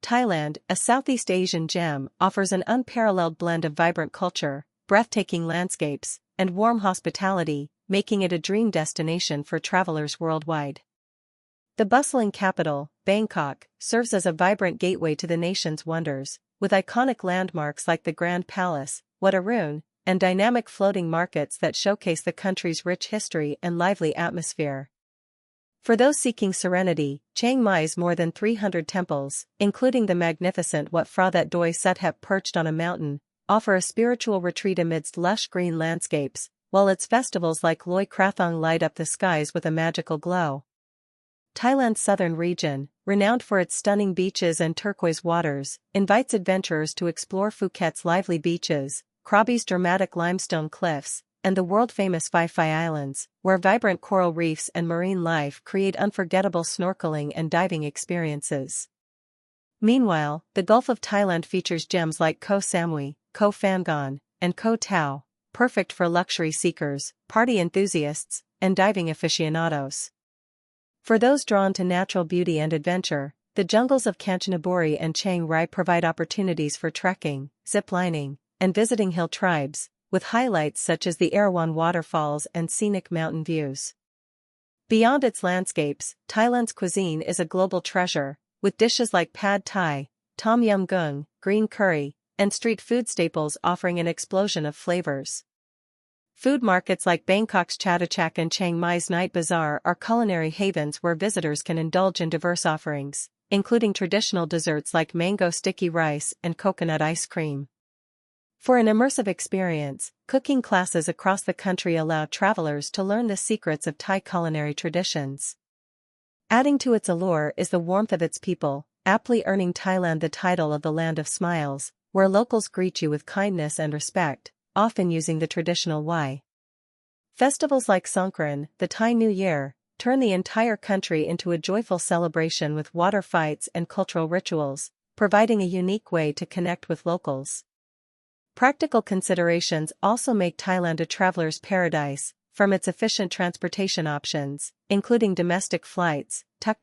Thailand, a Southeast Asian gem, offers an unparalleled blend of vibrant culture, breathtaking landscapes, and warm hospitality, making it a dream destination for travelers worldwide. The bustling capital, Bangkok, serves as a vibrant gateway to the nation's wonders, with iconic landmarks like the Grand Palace, Wat Arun, and dynamic floating markets that showcase the country's rich history and lively atmosphere. For those seeking serenity, Chiang Mai's more than 300 temples, including the magnificent Wat Phra That Doi Suthep perched on a mountain, offer a spiritual retreat amidst lush green landscapes, while its festivals like Loi Krathong light up the skies with a magical glow. Thailand's southern region, renowned for its stunning beaches and turquoise waters, invites adventurers to explore Phuket's lively beaches, Krabi's dramatic limestone cliffs, and the world-famous Phi Phi Islands, where vibrant coral reefs and marine life create unforgettable snorkeling and diving experiences. Meanwhile, the Gulf of Thailand features gems like Koh Samui, Koh Phangan, and Koh Tao, perfect for luxury seekers, party enthusiasts, and diving aficionados. For those drawn to natural beauty and adventure, the jungles of Kanchanaburi and Chiang Rai provide opportunities for trekking, zip-lining, and visiting hill tribes, with highlights such as the Erawan waterfalls and scenic mountain views. Beyond its landscapes, Thailand's cuisine is a global treasure, with dishes like pad thai, tom yum goong, green curry, and street food staples offering an explosion of flavors. Food markets like Bangkok's Chatuchak and Chiang Mai's Night Bazaar are culinary havens where visitors can indulge in diverse offerings, including traditional desserts like mango sticky rice and coconut ice cream. For an immersive experience, cooking classes across the country allow travelers to learn the secrets of Thai culinary traditions. Adding to its allure is the warmth of its people, aptly earning Thailand the title of the Land of Smiles, where locals greet you with kindness and respect, often using the traditional Y. Festivals like Songkran, the Thai New Year, turn the entire country into a joyful celebration with water fights and cultural rituals, providing a unique way to connect with locals. Practical considerations also make Thailand a traveler's paradise, from its efficient transportation options, including domestic flights, tuk